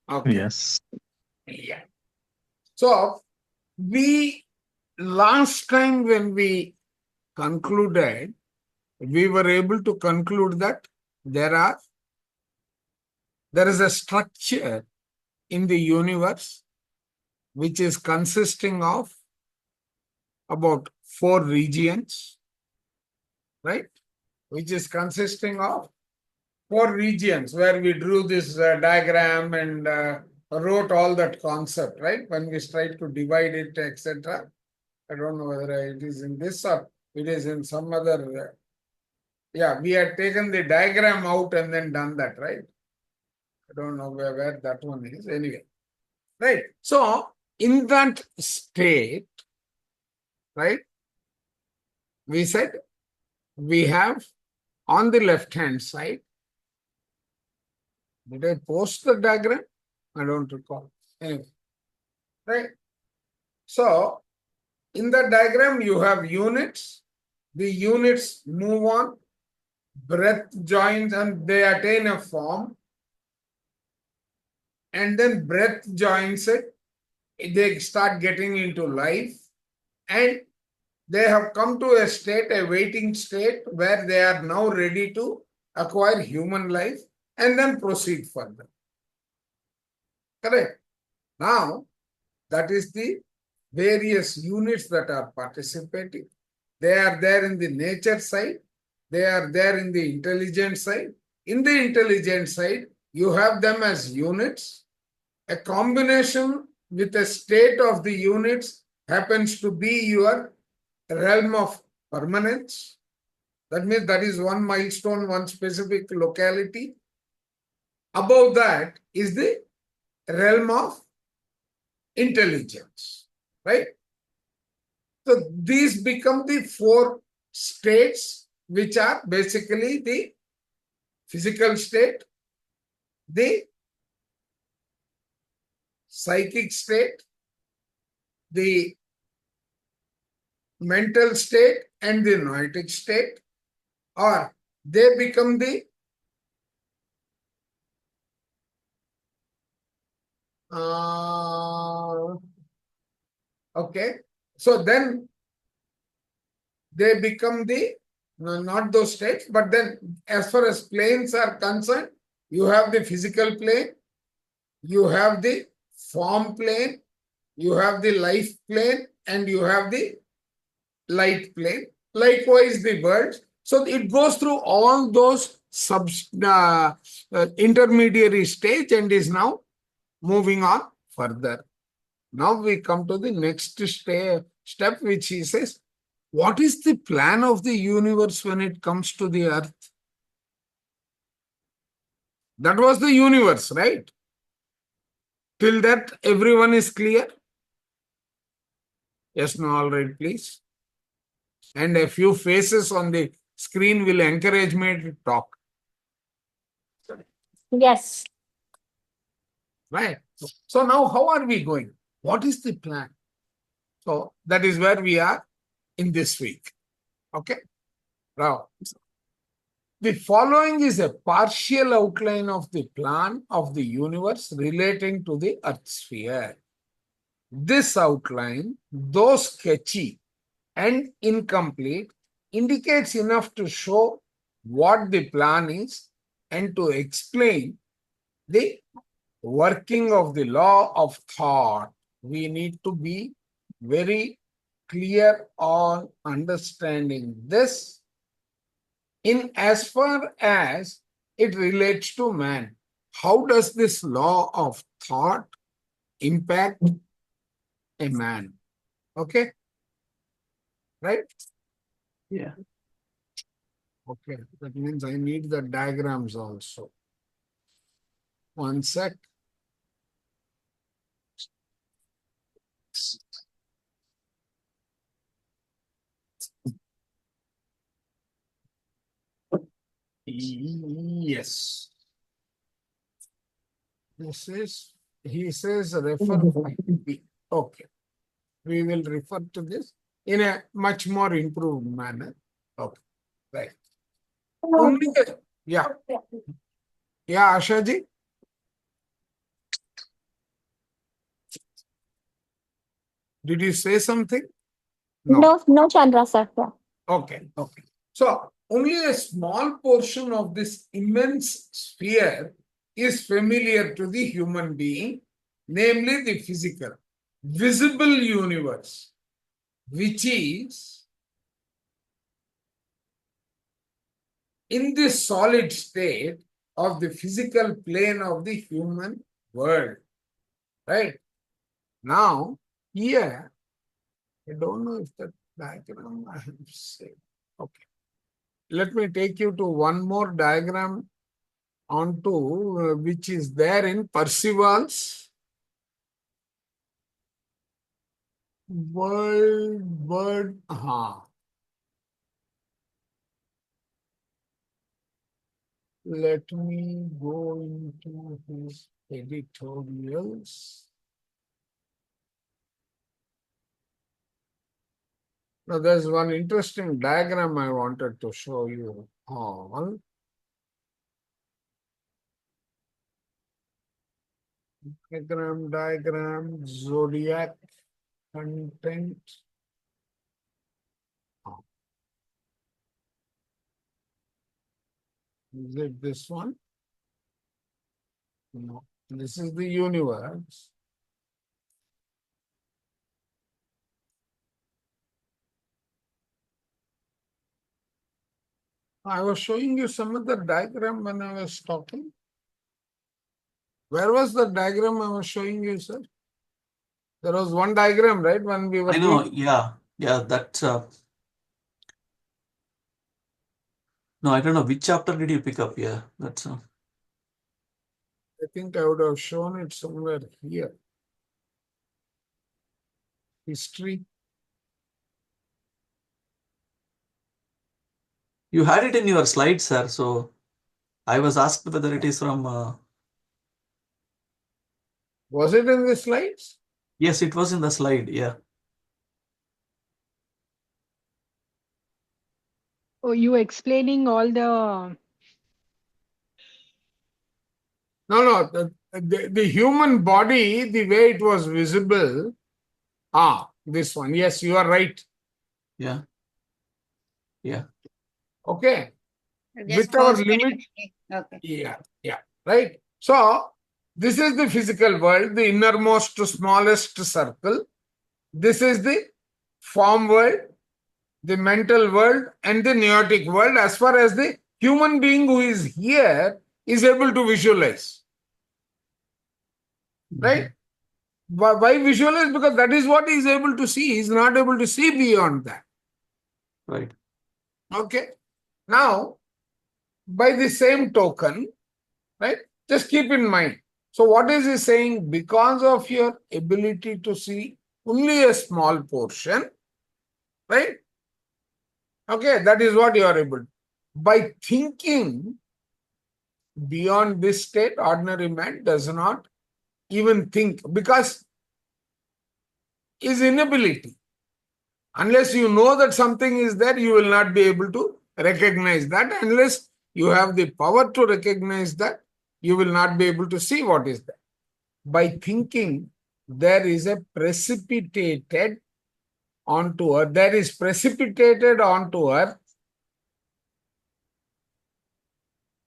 Okay. Yes. Yeah. So we last time when we concluded, we were able to conclude that there are there is a structure in the universe which is consisting of about 4 regions, right? Which is consisting of 4 regions where we drew this diagram and wrote all that concept, right? When we tried to divide it, etc. I don't know whether it is in this or it is in some other. Yeah, we had taken the diagram out and then done that, right? I don't know where that one is. Anyway, right? So, in that state, right, we said we have on the left hand side, did I post the diagram? I don't recall. Anyway, right? So, in the diagram, you have units. The units move on, breath joins, and they attain a form. And then breath joins it. They start getting into life. And they have come to a state, a waiting state, where they are now ready to acquire human life and then proceed further. Correct? Now, that is the various units that are participating. They are there in the nature side. They are there in the intelligent side. In the intelligent side, you have them as units. A combination with a state of the units happens to be your realm of permanence. That means that is one milestone, one specific locality. Above that is the realm of intelligence, right? So these become the 4 states, which are basically the physical state, the psychic state, the mental state, and the noetic state, or they become the okay. So then they become the no, not those states, but then as far as planes are concerned, you have the physical plane, you have the form plane, you have the life plane, and you have the light plane. Likewise, the birds. So it goes through all those intermediary stage and is now moving on further. Now we come to the next step, which he says, what is the plan of the universe when it comes to the earth? That was the universe, right? Till that, everyone is clear? Yes, no, all right, please. And a few faces on the screen will encourage me to talk. Yes. Right? So now how are we going? What is the plan? So that is where we are in this week. Okay? Now, the following is a partial outline of the plan of the universe relating to the Earth sphere. This outline, though sketchy and incomplete, indicates enough to show what the plan is and to explain the working of the law of thought. We need to be very clear on understanding this in as far as it relates to man. How does this law of thought impact a man? Okay, right? Yeah. Okay, that means I need the diagrams also. One sec. Yes. This is, he says, refer 5B. Okay. We will refer to this in a much more improved manner. Okay. Right. Only, yeah. Yeah, Ashaji? Did you say something? No, Chandra sir. Yeah. Okay, okay. So only a small portion of this immense sphere is familiar to the human being, namely the physical, visible universe, which is in the solid state of the physical plane of the human world. Right? Now, here, I don't know if that diagram I have saved. Okay. Let me take you to one more diagram onto which is there in Percival's World. Let me go into his editorials. Now, there's one interesting diagram I wanted to show you all. Diagram, zodiac content. Is it this one? No. This is the universe. I was showing you some other diagram when I was talking. Where was the diagram I was showing you, sir? There was one diagram, right? When we were I know, yeah, that's no, I don't know which chapter did you pick up. Yeah, that's I think I would have shown it somewhere here. History. you had it in your slides, sir. So I was asked whether it is from. Was it in the slides? Yes, it was in the slide. Yeah. Oh, you explaining all the No. The human body, the way it was visible. This one. Yes, you are right. Yeah. Yeah. Okay. Just With our pause limit. Okay. Yeah. Right. So, this is the physical world, the innermost, smallest circle. This is the form world, the mental world, and the noetic world, as far as the human being who is here is able to visualize. Right? Why visualize? Because that is what he is able to see. He is not able to see beyond that. Right. Okay. Now, by the same token, right? Just keep in mind. So what is he saying? Because of your ability to see only a small portion, right? Okay, that is what you are able to. By thinking beyond this state, ordinary man does not even think because his inability. Unless you know that something is there, you will not be able to recognize that. Unless you have the power to recognize that, you will not be able to see what is there. By thinking, there is precipitated onto earth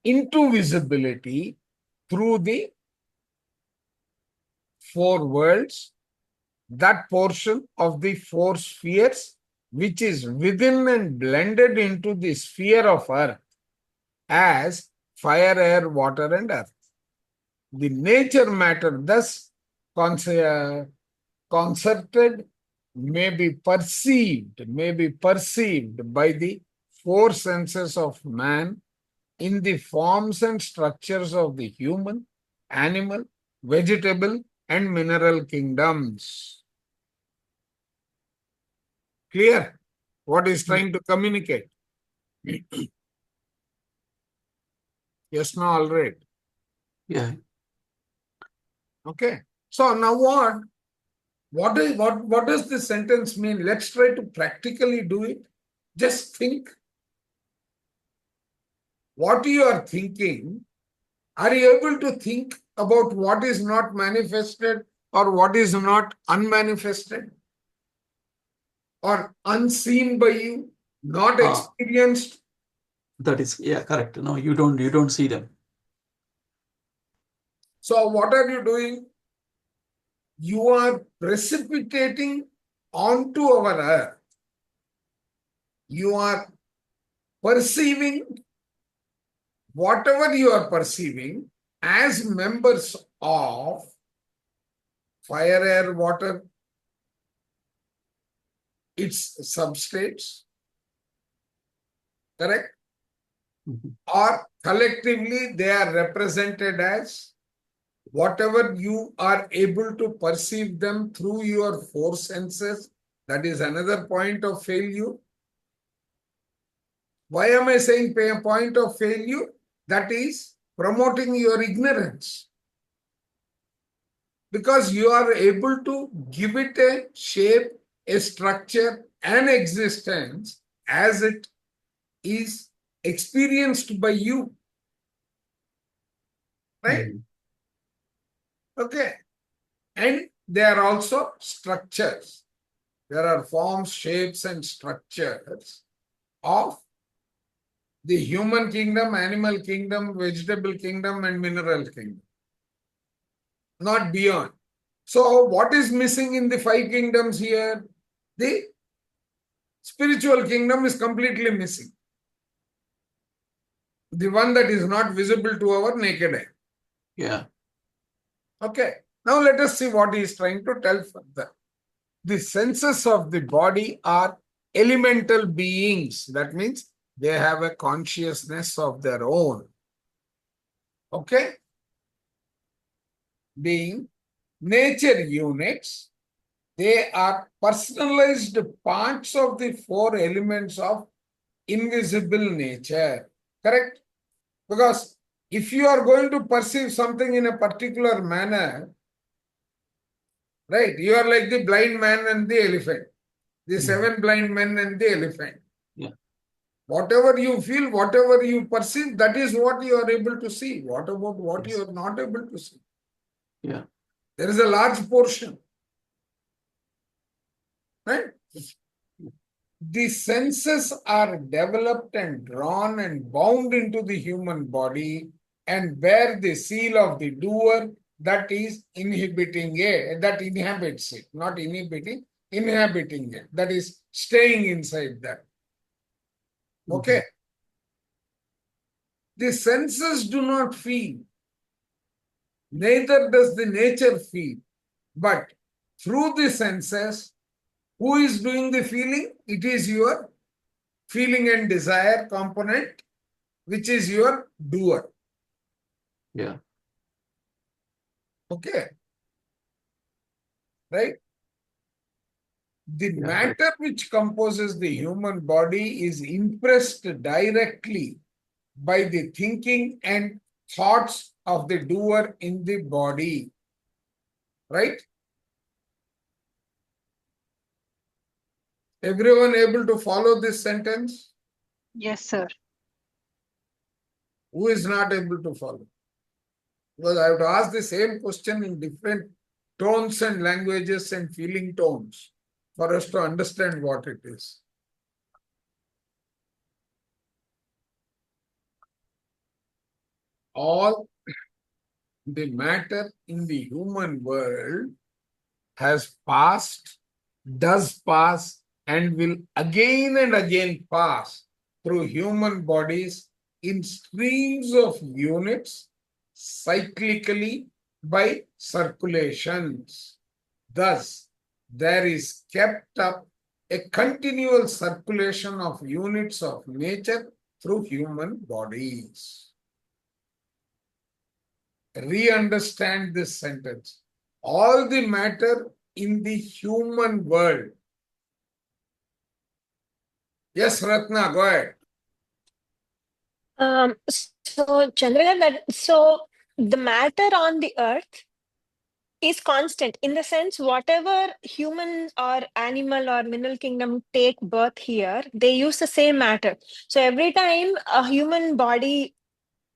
into visibility through the four worlds, that portion of the four spheres which is within and blended into the sphere of earth as fire, air, water, and earth. The nature matter thus concerted may be perceived by the four senses of man in the forms and structures of the human, animal, vegetable, and mineral kingdoms. Clear? What is trying to communicate? Yes, no, all right. Yeah. Okay. So now what? What does this sentence mean? Let's try to practically do it. Just think. What you are thinking, are you able to think about what is not manifested or what is not unmanifested? or unseen by you, not Ah. experienced. That is, yeah, correct. No, you don't see them. So what are you doing? You are precipitating onto our earth. You are perceiving whatever you are perceiving as members of fire, air, water, its substrates, correct? Mhm. Or collectively they are represented as whatever you are able to perceive them through your four senses. That is another point of failure. Why am I saying a point of failure? That is promoting your ignorance. Because you are able to give it a shape, a structure, an existence as it is experienced by you. Right? Mhm. Okay. And they are also structures. There are forms, shapes, and structures of the human kingdom, animal kingdom, vegetable kingdom, and mineral kingdom. Not beyond. So, what is missing in the five kingdoms here? The spiritual kingdom is completely missing. The one that is not visible to our naked eye. Yeah. Okay. Now, let us see what he is trying to tell further. The senses of the body are elemental beings. That means they have a consciousness of their own. Okay? Being nature units, they are personalized parts of the four elements of invisible nature. Correct? Because if you are going to perceive something in a particular manner, right, you are like the blind man and the elephant, the seven blind men and the elephant. Yeah. Whatever you feel, whatever you perceive, that is what you are able to see. What about what Yes. you are not able to see? Yeah. There is a large portion. Right? The senses are developed and drawn and bound into the human body and bear the seal of the doer that is inhibiting it, that inhabits it, not inhibiting, inhabiting it, that is staying inside that. Okay. The senses do not feel, neither does the nature feel, but through the senses, who is doing the feeling? It is your feeling and desire component, which is your doer. Yeah. Okay. Right? The Yeah, right. matter which composes the human body is impressed directly by the thinking and thoughts of the doer in the body. Right? Everyone able to follow this sentence? Yes, sir. Who is not able to follow? Because I have to ask the same question in different tones and languages and feeling tones for us to understand what it is. All the matter in the human world has passed, does pass, and will again and again pass through human bodies in streams of units, cyclically by circulations. Thus, there is kept up a continual circulation of units of nature through human bodies. Re-understand this sentence. All the matter in the human world. Yes, Ratna, go ahead. So generally, so the matter on the earth is constant in the sense whatever human or animal or mineral kingdom take birth here, they use the same matter. So every time a human body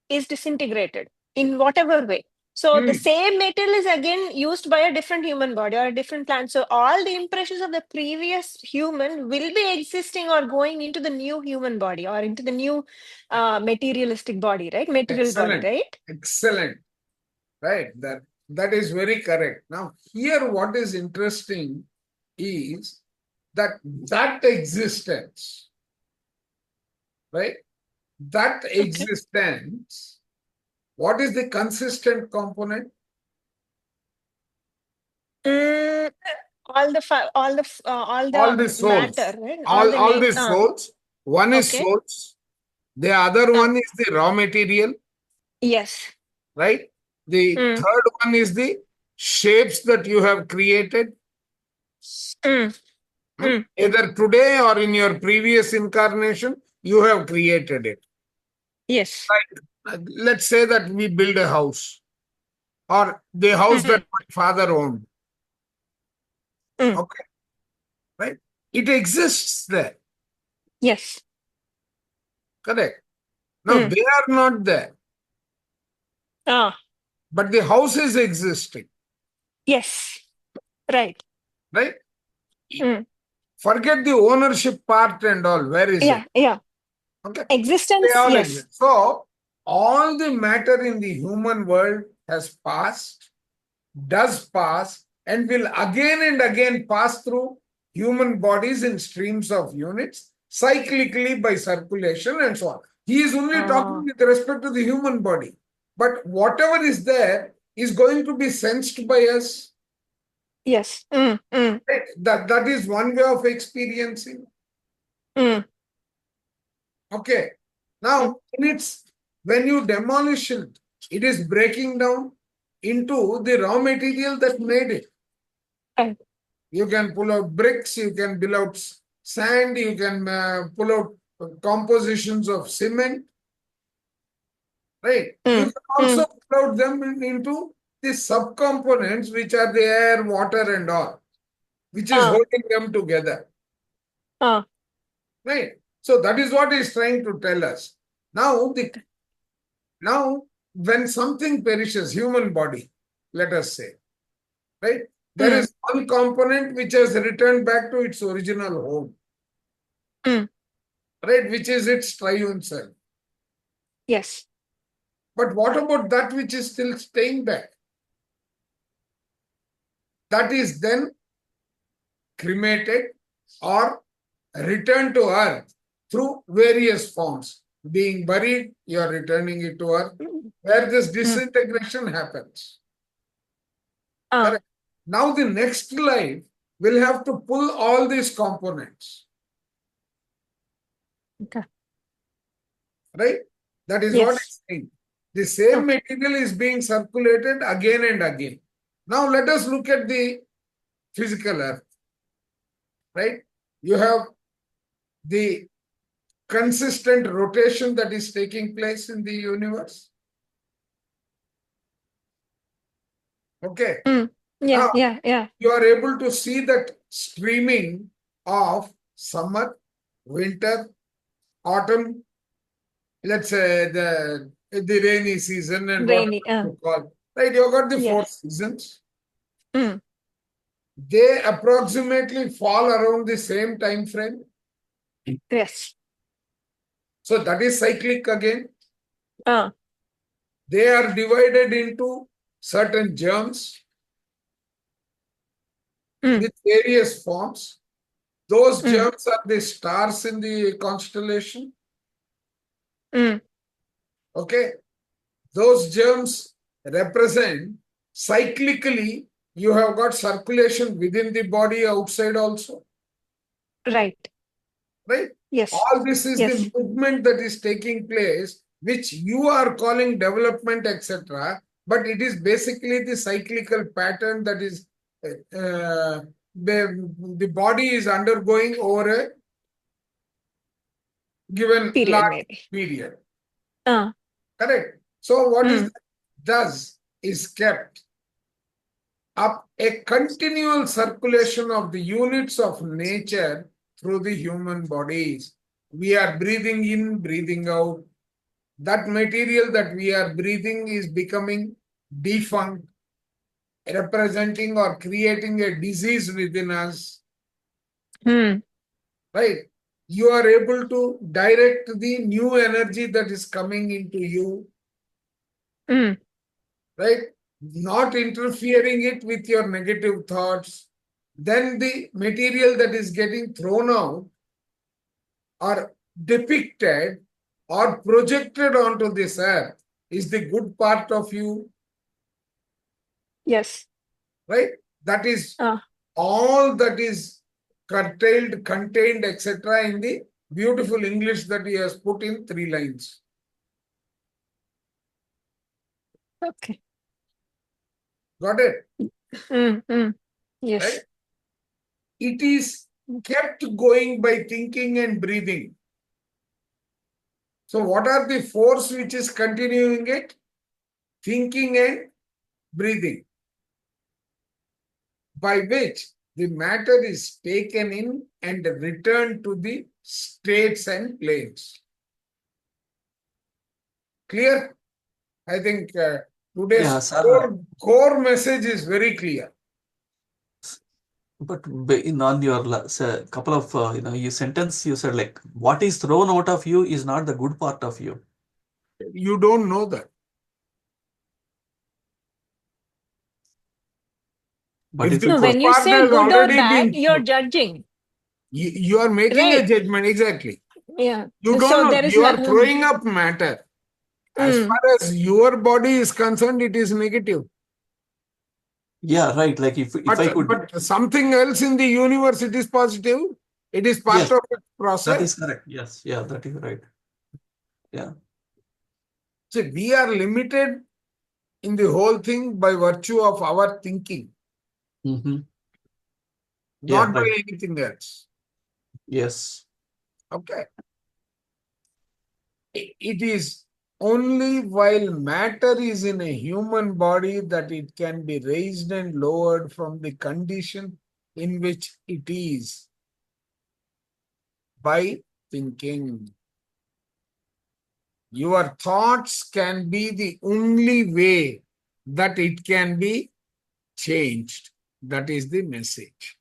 is disintegrated in whatever way, So the Hmm. same material is again used by a different human body or a different plant. So all the impressions of the previous human will be existing or going into the new human body or into the new materialistic body, right? Material body, Excellent. right? Excellent. Right. That is very correct. Now, here what is interesting is that existence, right? That Okay. existence, what is the consistent component? All the All the souls. matter, right? All the All the souls. One is okay. souls. The other Uh, one is the raw material, yes. right? The Mm, third one is the shapes that you have created, mm, mm. either today or in your previous incarnation, you have created it. Yes. Let's say that we build a house or the house that Mm, my father owned. mm. Okay, right? It exists there, Yes. correct? Now Mm. they are not there, Ah, but the house is existing, yes. Right. right? Mm. Forget the ownership part and all. Where is it? Yeah. Yeah. Okay, they Existence. all Yes. exist. So all the matter in the human world has passed, does pass, and will again and again pass through human bodies in streams of units, cyclically by circulation and so on. He is only talking with respect to the human body. But whatever is there is going to be sensed by us. Yes. Mm, mm, Right? That is one way of experiencing. mm, Okay. Now, when you demolish it, it is breaking down into the raw material that made it. right. You can pull out bricks, you can pull out sand, you can pull out compositions of cement, right? You Mm, can also pull out them into the subcomponents, which are the air, water, and all, which is Ah, holding them together, ah. right? So that is what he's trying to tell us. Now, when something perishes, human body, let us say, right? There Mm, is one component which has returned back to its original home, mm. right? Which is its triune self. Yes. But what about that which is still staying back? That is then cremated or returned to earth through various forms. Being buried, you are returning it to earth, Mm, where this disintegration happens. ah. Correct. Now the next life will have to pull all these components, Okay. right? That is what Yes. it's saying. The same Okay. material is being circulated again and again. Now let us look at the physical earth, right? You have the consistent rotation that is taking place in the universe. Okay. Mm. Yeah. Now Yeah. you are able to see that streaming of summer, winter, autumn, let's say the rainy season and whatever Rainy. you call, right? You got the four Yes. seasons. Mm. They approximately fall around the same time frame. Yes. So that is cyclic again. Ah. They are divided into certain germs Mm. with various forms. Those Mm. germs are the stars in the constellation. Mm. Okay. Those germs represent cyclically, you have got circulation within the body, outside also. Right. Right? Yes. All this is Yes. the movement that is taking place, which you are calling development, etc. But it is basically the cyclical pattern that is the body is undergoing over a given Period. large Maybe. period. Ah. Correct. So what is Mm. does is kept up a continual circulation of the units of nature through the human bodies. We are breathing in, breathing out. That material that we are breathing is becoming defunct, representing or creating a disease within us, Hmm. right? You are able to direct the new energy that is coming into you, Hmm. right? Not interfering it with your negative thoughts. Then the material that is getting thrown out or depicted or projected onto this earth is the good part of you, Yes. right? That is Ah. all that is curtailed, contained, etc. in the beautiful English that he has put in 3 lines. Okay. Got it? Hmm. Hmm. Yes. Right? It is kept going by thinking and breathing. So what are the force which is continuing it? Thinking and breathing, by which the matter is taken in and returned to the states and planes. Clear? I think Yeah, today's sir. core message is very clear. But on your couple of you sentence you said like what is thrown out of you is not the good part of you. You don't know that. But If if the it No, was good when you part say has good or already bad, been, you're judging, you are making a right? judgment, exactly. Yeah. You don't So know, there is you no. are throwing up matter. As Hmm. far as your body is concerned, it is negative. yeah, right, like if I could, But something else in the universe, it is positive. It is part yes, of the that process. is correct. Yes, yeah, that is right. Yeah. See, we are limited in the whole thing by virtue of our thinking, Mm-hmm. Yeah, not by right. anything else. Yes. Okay. It is only while matter is in a human body that it can be raised and lowered from the condition in which it is by thinking. Your thoughts can be the only way that it can be changed. That is the message.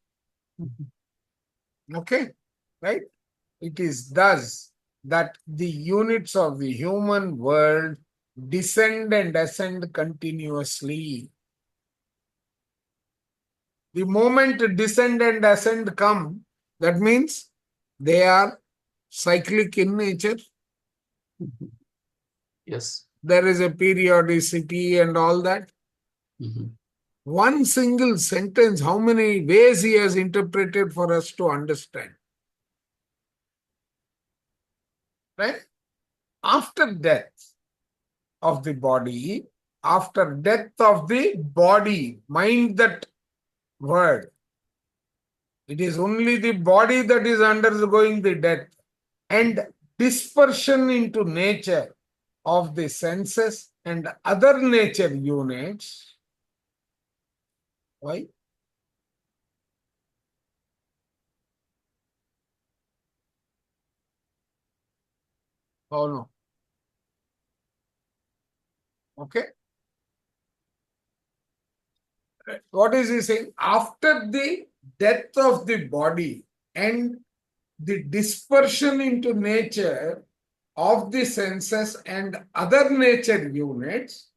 Okay, right? It is thus that the units of the human world descend and ascend continuously. The moment descend and ascend come, that means they are cyclic in nature. Mhm. Yes. There is a periodicity and all that. Mm-hmm. One single sentence, how many ways he has interpreted for us to understand. Right? After death of the body, after death of the body, mind that word. It is only the body that is undergoing the death and dispersion into nature of the senses and other nature units. Why? Oh no. Okay. What is he saying? After the death of the body and the dispersion into nature of the senses and other nature units,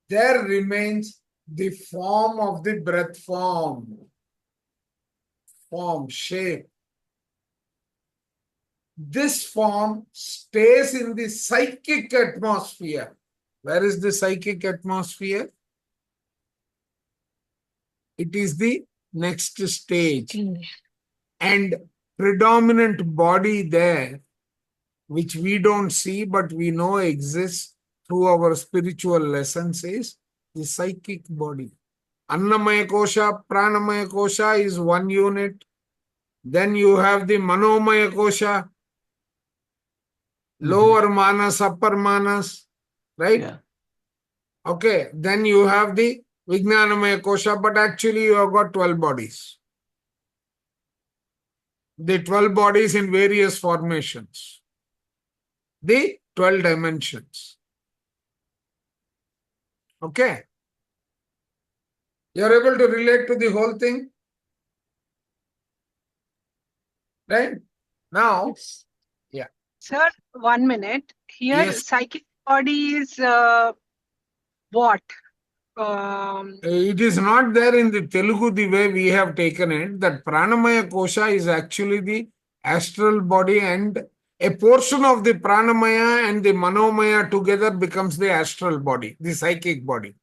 there remains the form of the breath form, shape. This form stays in the psychic atmosphere. Where is the psychic atmosphere? It is the next stage. And predominant body there, which we don't see but we know exists through our spiritual lessons, is the psychic body. Annamaya kosha, pranamaya kosha is one unit. Then you have the manomaya kosha, lower manas, upper manas, right? Yeah. Okay, then you have the vijnanamaya kosha, but actually you have got 12 bodies. The 12 bodies in various formations. The 12 dimensions. Okay. You're able to relate to the whole thing, right? Now, Yes. Sir, 1 minute. Here, yes, psychic body is what? it is not there in the Telugu the way we have taken it, that Pranamaya Kosha is actually the astral body, and a portion of the Pranamaya and the Manomaya together becomes the astral body, the psychic body.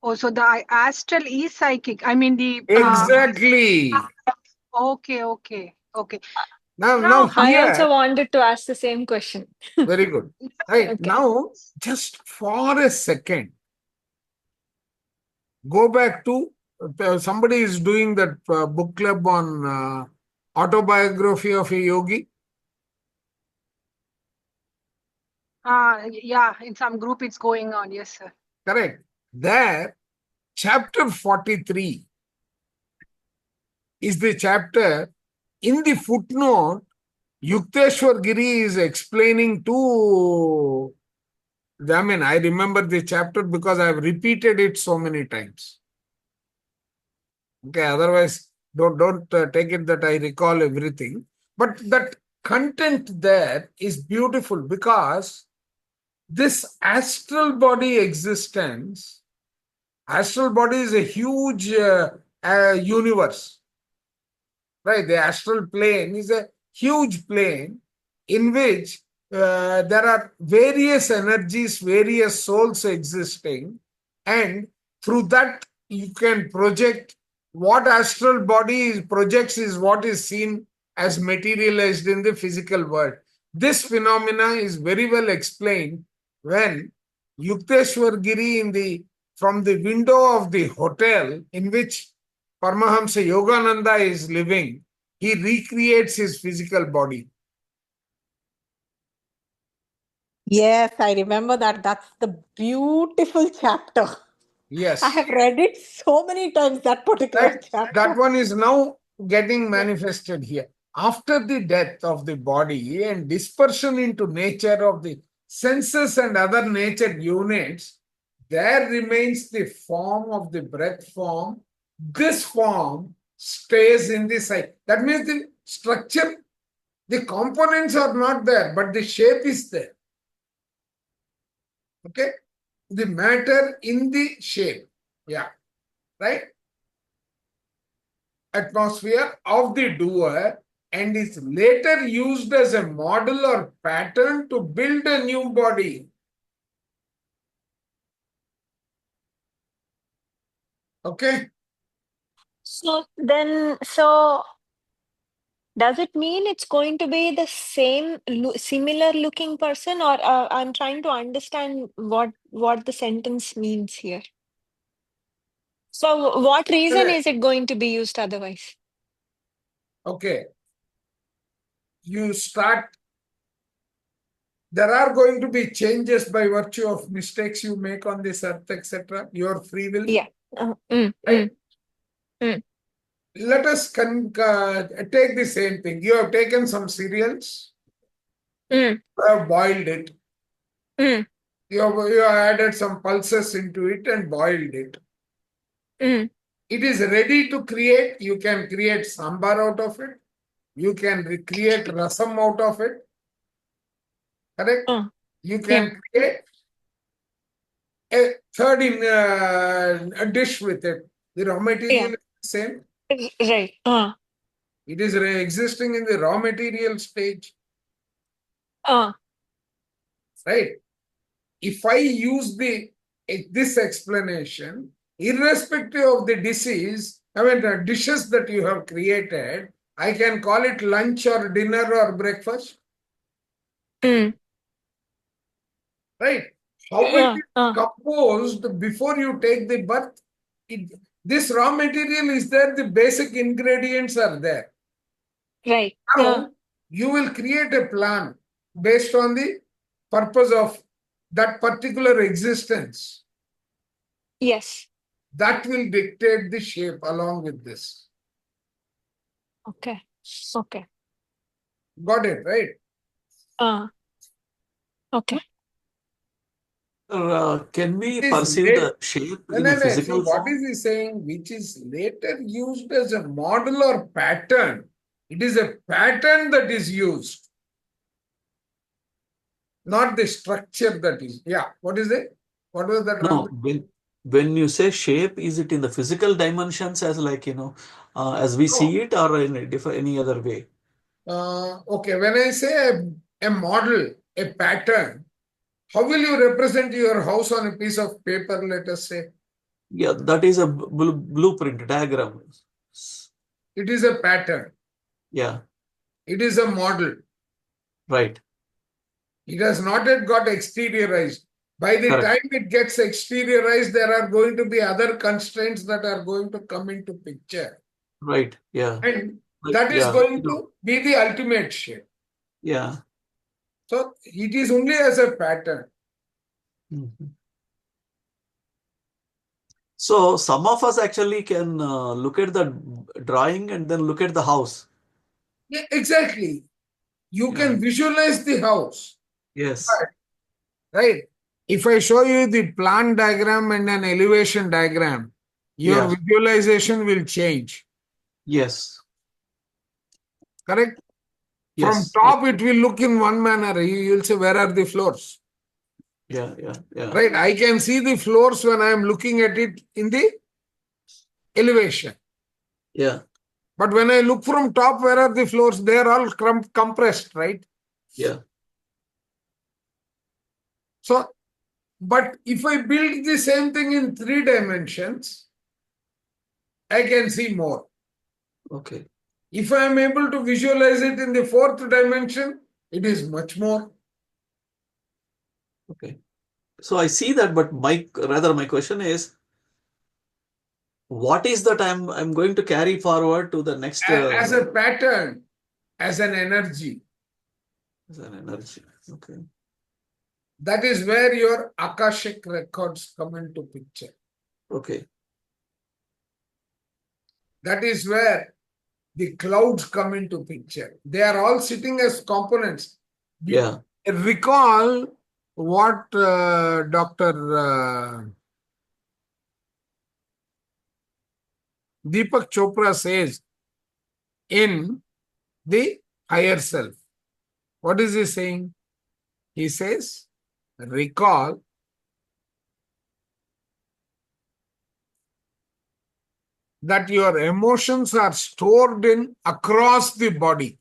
Oh, so the astral is psychic. I mean the Exactly. okay. Now Now, I here, also wanted to ask the same question. very good. Right. Okay. Now, just for a second, go back to somebody is doing that book club on autobiography of a yogi. yeah, in some group it's going on. Yes, sir. Correct. There, chapter 43 is the chapter. In the footnote, Yukteswar Giri is explaining to, I mean, I remember the chapter because I've repeated it so many times. Okay, otherwise, don't take it that I recall everything. But that content there is beautiful because this astral body existence, astral body is a huge universe, right? The astral plane is a huge plane in which there are various energies, various souls existing, and through that you can project what astral body projects is what is seen as materialized in the physical world. This phenomena is very well explained when Yukteswar Giri from the window of the hotel in which Paramahamsa Yogananda is living, he recreates his physical body. Yes, I remember that. That's the beautiful chapter. Yes. I have read it so many times, that particular Right? chapter. That one is now getting manifested here. After the death of the body and dispersion into nature of the senses and other nature units, there remains the form of the breath form. This form stays in the psyche. That means the structure, the components are not there, but the shape is there. Okay? The matter in the shape. Yeah. Right? Atmosphere of the doer, and is later used as a model or pattern to build a new body. Okay? So does it mean it's going to be the same similar looking person, or I'm trying to understand what the sentence means here. So what reason is it going to be used otherwise? Okay. You start, there are going to be changes by virtue of mistakes you make on this earth, etc. Your free will. Yeah. Right? Mm. Let us take the same thing. You have taken some cereals, Mm. you have boiled it. Mm. You have added some pulses into it and boiled it. Mm. It is ready to create. You can create sambar out of it. You can create rasam out of it. Correct? You can create a third in a dish with it. The raw material is the same. Right. It is existing in the raw material stage. Right? If I use this explanation, irrespective of the disease, I mean the dishes that you have created, I can call it lunch or dinner or breakfast. Mm. Right? How it is composed before you take the birth, this raw material is there, the basic ingredients are there. Right. Now, you will create a plan based on the purpose of that particular existence. Yes. That will dictate the shape along with this. Okay. Got it, right? Okay. Can we It is perceive late. the shape No, in no, a no. See, physical what form? is he saying? Which is later used as a model or pattern. It is a pattern that is used, not the structure that is. Yeah. What is it? What was that No, one? when you say shape, is it in the physical dimensions as like, as we No. see it, or in a any other way? Okay. When I say a model, a pattern, how will you represent your house on a piece of paper, let us say? Yeah, that is a blueprint diagram. It is a pattern. Yeah, It is a model. right. It has not yet got exteriorized. By the Correct. time it gets exteriorized, there are going to be other constraints that are going to come into picture. Right. Yeah. And Like, that is yeah. going to be the ultimate shape. Yeah. So it is only as a pattern. Mhm. So some of us actually can look at the drawing and then look at the house. Yeah, exactly. You Yeah. can visualize the house, Yes. right? If I show you the plan diagram and an elevation diagram, your Yeah. visualization will change. Yes. Correct? From Yes. top, it will look in one manner. You will say, where are the floors? Yeah. Yeah. Yeah. Right? I can see the floors when I am looking at it in the elevation. Yeah. But when I look from top, where are the floors? They are all compressed, right? Yeah. So, but if I build the same thing in 3 dimensions, I can see more. Okay. If I am able to visualize it in the 4th dimension, it is much more. Okay. So I see that, but my question is, what is that I'm going to carry forward to the next As a pattern, as an energy. as an energy. Okay. That is where your Akashic records come into picture. Okay. That is where the clouds come into picture. They are all sitting as components. Yeah. Recall what Dr. Deepak Chopra says in the higher self. What is he saying? He says, recall that your emotions are stored in across the body.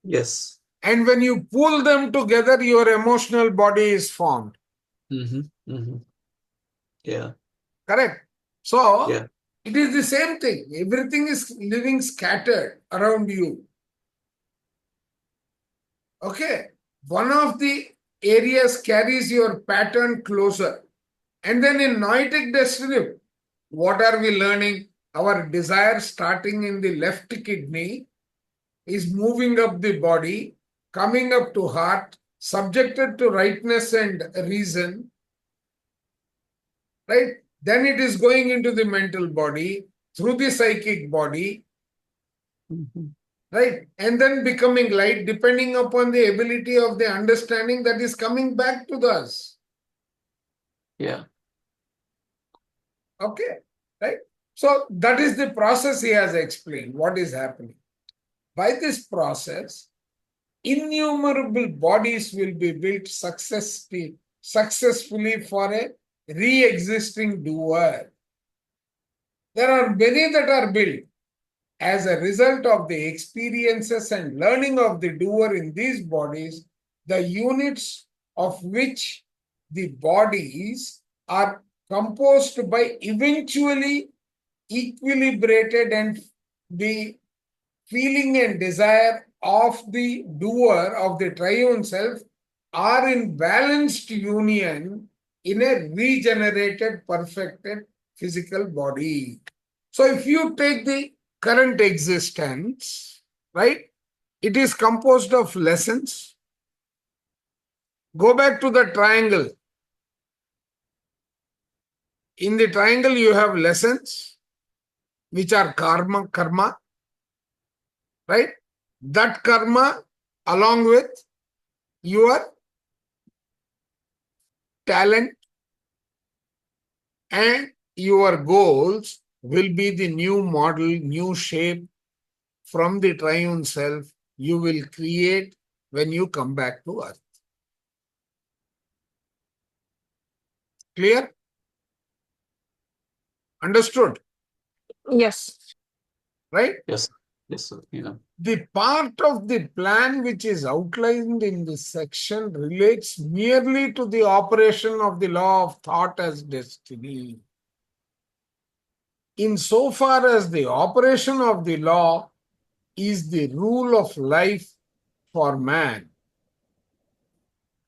Yes. And when you pull them together, your emotional body is formed. Mm-hmm. Mm-hmm. Yeah. Correct? So, Yeah. it is the same thing. Everything is living scattered around you. Okay? One of the areas carries your pattern closer. And then in noetic destiny, what are we learning? Our desire starting in the left kidney is moving up the body, coming up to heart, subjected to rightness and reason, right? Then it is going into the mental body, through the psychic body, Mm-hmm. right? And then becoming light, depending upon the ability of the understanding that is coming back to us. Yeah. Okay, right? So that is the process he has explained, what is happening. By this process, innumerable bodies will be built successfully for a re-existing doer. There are many that are built as a result of the experiences and learning of the doer in these bodies, the units of which the bodies are composed by eventually equilibrated, and the feeling and desire of the doer of the triune self are in balanced union in a regenerated, perfected physical body. So if you take the current existence, right, it is composed of lessons. Go back to the triangle. In the triangle, you have lessons, which are karma, right? That karma, along with your talent and your goals will be the new model, new shape from the triune self you will create when you come back to earth. Clear? Understood? Yes. Right? Yes, yes, sir. The part of the plan which is outlined in this section relates merely to the operation of the law of thought as destiny. Insofar as the operation of the law is the rule of life for man.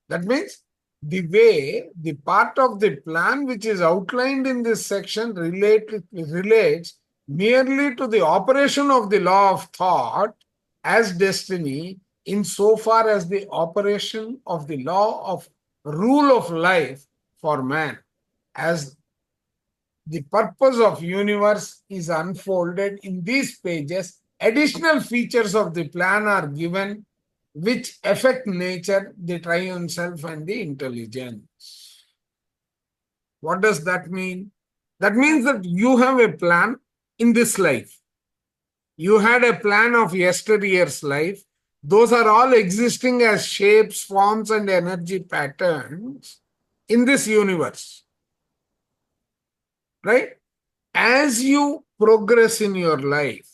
That means the part of the plan which is outlined in this section relates merely to the operation of the law of thought as destiny, insofar as the operation of the law of rule of life for man, as the purpose of universe is unfolded in these pages. Additional features of the plan are given which affect nature, the triune self, and the intelligence. What does that mean? That means that you have a plan in this life. You had a plan of yesteryear's life. Those are all existing as shapes, forms, and energy patterns in this universe. Right? As you progress in your life,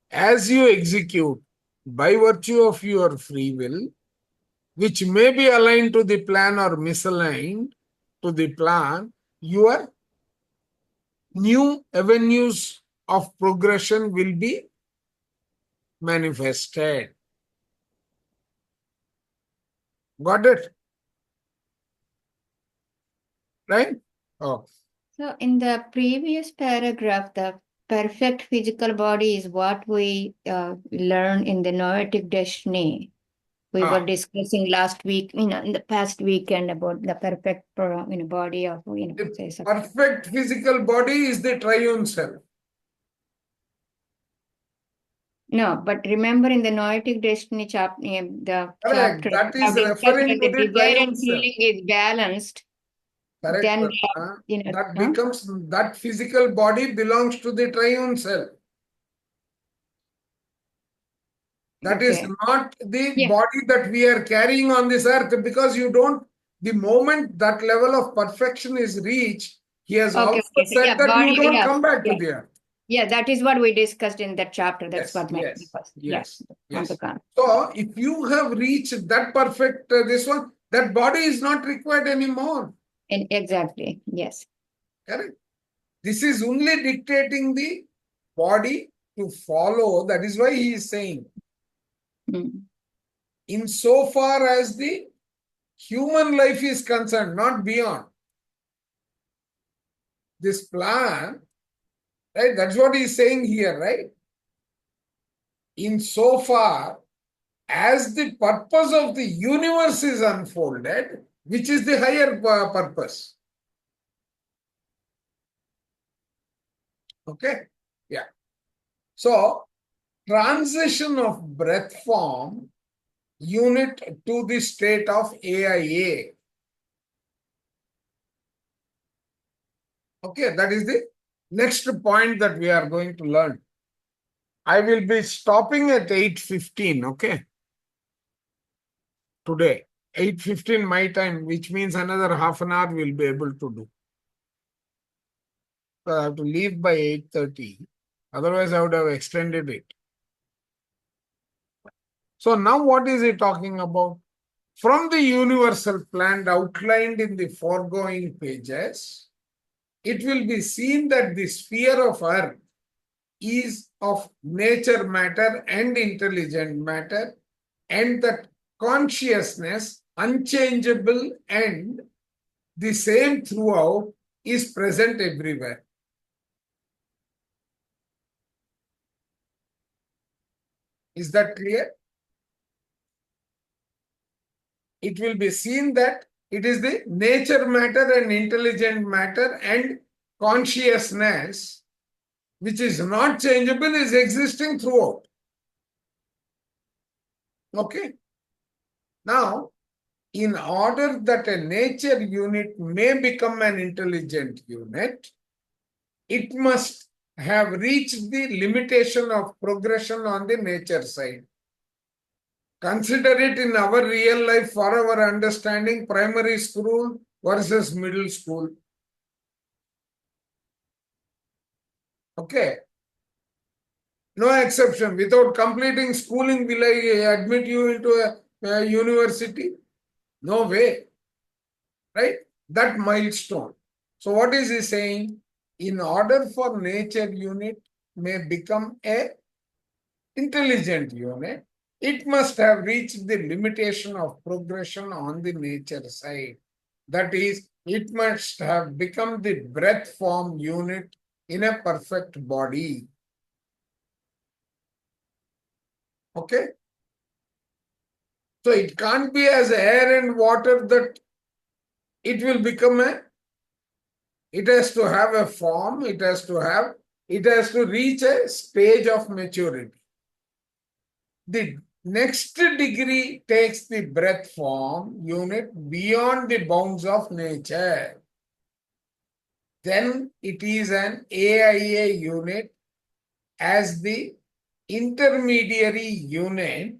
as you execute by virtue of your free will, which may be aligned to the plan or misaligned to the plan, your new avenues of progression will be manifested. Got it? Right? Oh. So in the previous paragraph, the perfect physical body is what we learned in the noetic destiny. We were discussing last week, in the past weekend about the perfect, body of, The say something. perfect physical body is the triune self. No, but remember in the noetic destiny chapter, the Correct. chapter, That is we have discussed referring when to the the desire triune and self. feeling is balanced, Correct. then That becomes, that physical body belongs to the triune self. That is Okay. not the Yeah. body that we are carrying on this earth, because you don't, the moment that level of perfection is reached, he has Okay, also okay. So, said yeah, that you body, don't yeah, come back yeah. to the earth. Yeah, that is what we discussed in that chapter. That's Yes, what my yes, was. yes, Yes. yes. So if you have reached that perfect, this one, that body is not required anymore. And exactly. Yes. Correct? This is only dictating the body to follow. That is why he is saying, insofar as the human life is concerned, not beyond. This plan, right? That's what he's saying here, right? Insofar as the purpose of the universe is unfolded, which is the higher purpose. Okay? Yeah. So, transition of breath form unit to the state of AIA. Okay, that is the next point that we are going to learn. I will be stopping at 8:15, okay? Today, 8:15 my time, which means another half an hour we'll be able to do. So I have to leave by 8:30. Otherwise, I would have extended it. So now what is he talking about? From the universal plan outlined in the foregoing pages, it will be seen that the sphere of earth is of nature matter and intelligent matter, and that consciousness, unchangeable and the same throughout, is present everywhere. Is that clear? It will be seen that it is the nature matter and intelligent matter and consciousness, which is not changeable, is existing throughout. Okay. Now, in order that a nature unit may become an intelligent unit, it must have reached the limitation of progression on the nature side. Consider it in our real life for our understanding, primary school versus middle school. Okay. No exception. Without completing schooling, will I admit you into a university? No way. Right? That milestone. So what is he saying? In order for nature unit may become a intelligent unit, it must have reached the limitation of progression on the nature side. That is, it must have become the breath form unit in a perfect body. Okay? So it can't be as air and water that it will become it has to have a form, it has to reach a stage of maturity. The next degree takes the breath form unit beyond the bounds of nature. Then it is an AIA unit as the intermediary unit,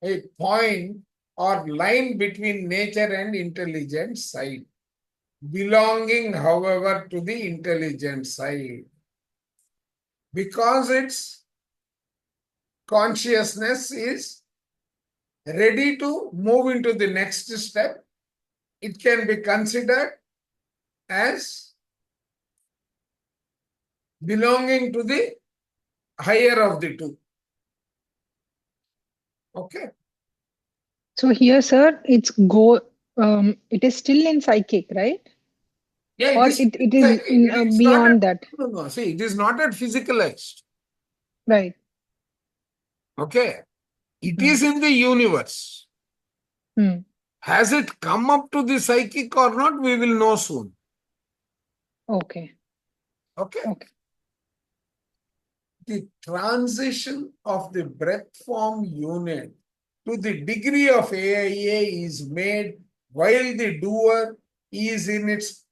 a point or line between nature and intelligent side, belonging, however, to the intelligent side. Because its consciousness is ready to move into the next step, it can be considered as belonging to the higher of the two. Okay. So here, sir, it is still in psychic, right? Yeah, Or it is. it is in It is not beyond that, no. See, it is not at physicalized. right? Okay. It Hmm. is in the universe. Hmm. Has it come up to the psychic or not? We will know soon. Okay. Okay. Okay. The transition of the breath form unit to the degree of AIA is made while the doer is in its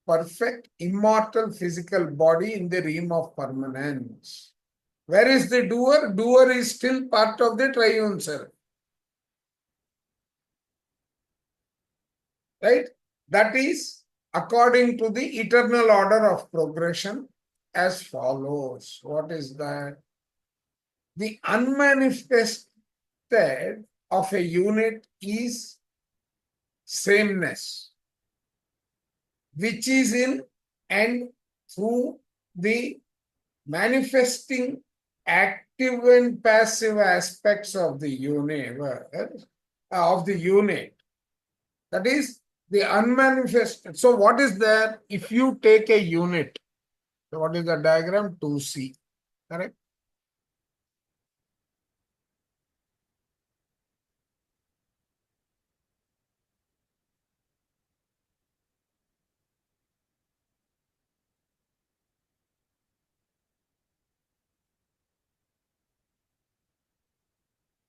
perfect immortal physical body in the realm of permanence. Where is the doer? Doer is still part of the triune self. Right? That is according to the eternal order of progression as follows. What is that? The unmanifested of a unit is sameness, which is in and through the manifesting active and passive aspects of the universe, of the unit. That is the unmanifested. So what is there? If you take a unit, so what is the diagram? 2C, correct?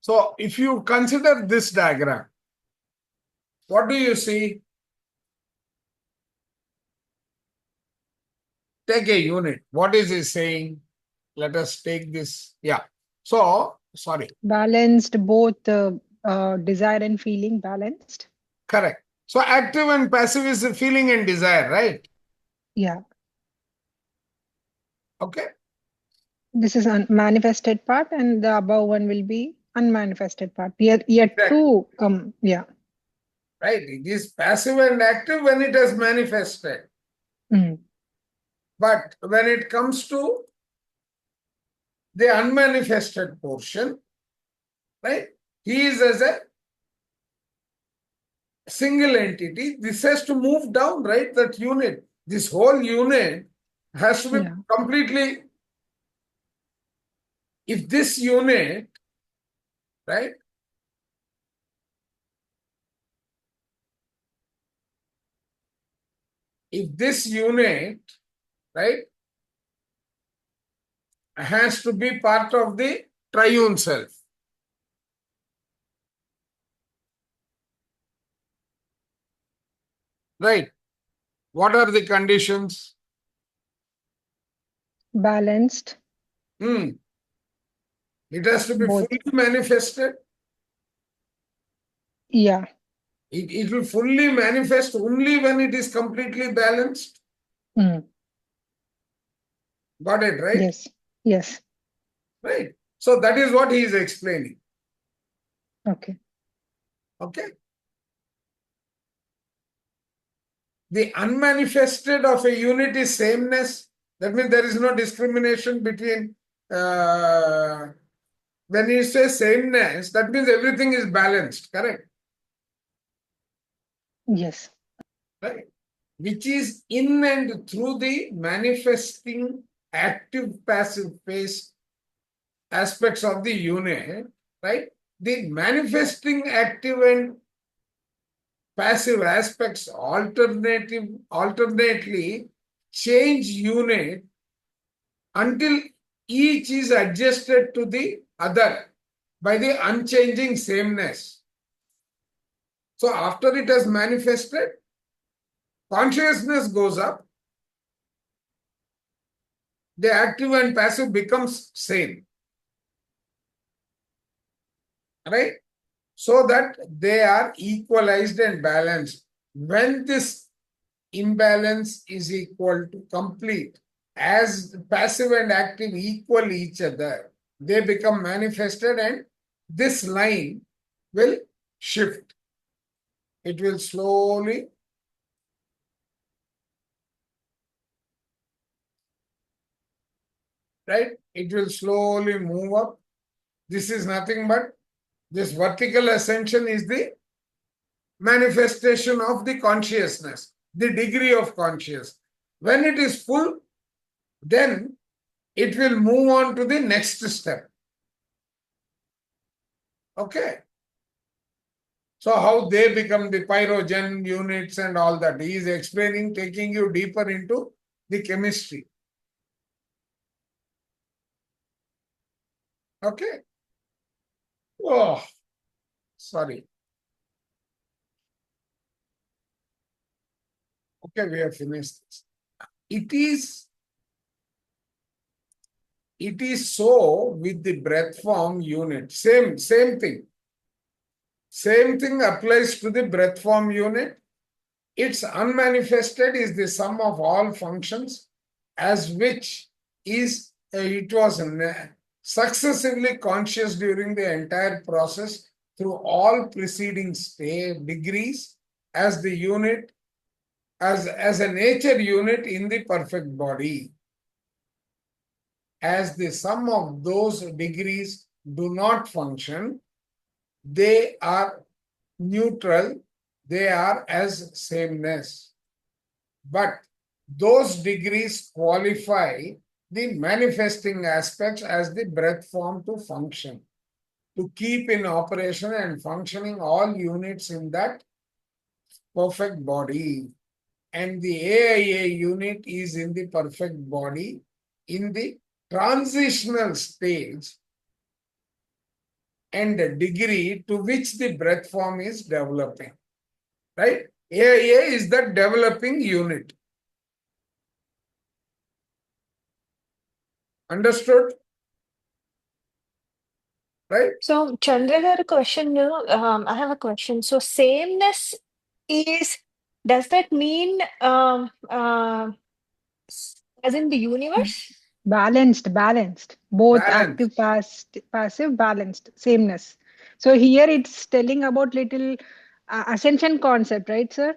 So if you consider this diagram, what do you see? Take a unit. What is it saying? Let us take this. Yeah. So, sorry. Balanced, both desire and feeling balanced. Correct. So active and passive is feeling and desire, right? Yeah. Okay. This is manifested part, and the above one will be unmanifested part. Yet Correct. to come. Yeah. Right. It is passive and active when it has manifested. Mm. But when it comes to the unmanifested portion, right? He is as a single entity. This has to move down, right? That unit. This whole unit has to be Yeah. completely. If this unit, right? If this unit, right, has to be part of the triune self. Right? What are the conditions? Balanced. It has to be Both. fully manifested. Yeah. It will fully manifest only when it is completely balanced. Mm. Got it, right? Yes. Yes. Right. So that is what he is explaining. Okay. Okay. The unmanifested of a unit is sameness. That means there is no discrimination between, when you say sameness, that means everything is balanced, correct? Yes. Right? Which is in and through the manifesting active passive phase aspects of the unit, right? The manifesting active and passive aspects alternately change unit until each is adjusted to the other by the unchanging sameness. So after it has manifested, consciousness goes up, the active and passive becomes same, right? So that they are equalized and balanced. When this imbalance is equal to complete, as passive and active equal each other, they become manifested and this line will shift. It will slowly right? It will slowly move up. This is nothing but this vertical ascension is the manifestation of the consciousness, the degree of consciousness. When it is full, then it will move on to the next step. Okay. So how they become the pyrogen units and all that. He is explaining, taking you deeper into the chemistry. Okay. Oh, sorry. Okay, we have finished this. It is so with the breath form unit. Same thing. Same thing applies to the breath form unit. Its unmanifested is the sum of all functions, as which is it was successively conscious during the entire process through all preceding degrees as the unit, as a nature unit in the perfect body. As the sum of those degrees do not function, they are neutral, they are as sameness. But those degrees qualify the manifesting aspects as the breath form to function, to keep in operation and functioning all units in that perfect body. And the AIA unit is in the perfect body in the transitional stage and the degree to which the breath form is developing. Right? AIA is the developing unit. Understood? Right? So, Chandra, I have a question. I have a question. So, sameness is, does that mean as in the universe? Balanced. Both Balance. active, passive, balanced. Sameness. So here it's telling about little ascension concept, right, sir?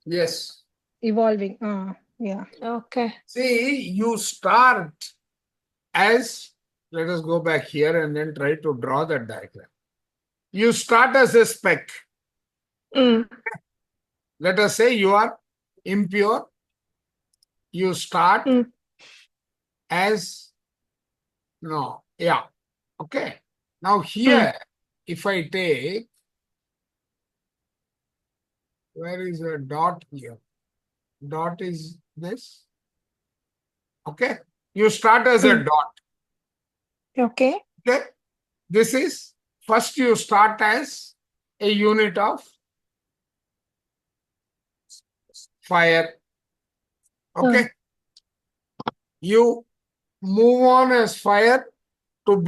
Yes. Evolving. Yeah. Okay. See, you start as, let us go back here and then try to draw that diagram. You start as a speck. Mm. Let us say you are impure. You start as, no, yeah. Okay. Now here, if I take, where is the dot here? Dot is this. Okay. You start as a dot. Okay. Okay. This is, first you start as a unit of fire. Okay. You move on as fire to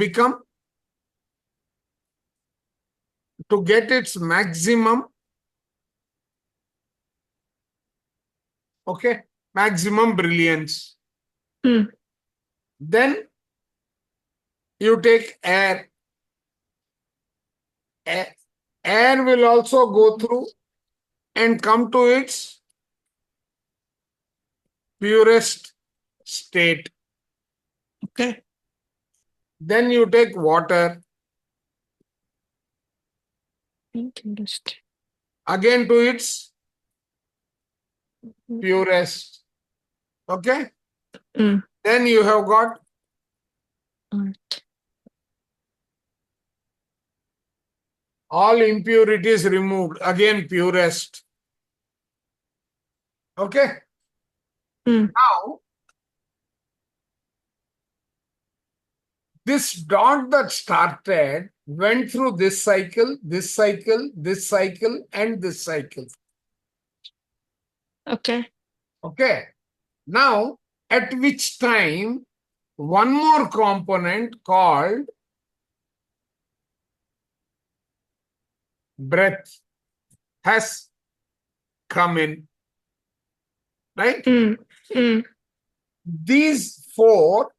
get its maximum, okay, maximum brilliance. Mm. Then you take air. Air will also go through and come to its purest state. Okay. Then you take water, Interesting. again to its purest. Okay. Mm. Then you have got Earth. all impurities removed, again purest. Okay. Mm. Now, this dot that started went through this cycle, this cycle, this cycle, and this cycle. Okay. Okay. Now, at which time one more component called breath has come in, right? Mm. Mm. These four,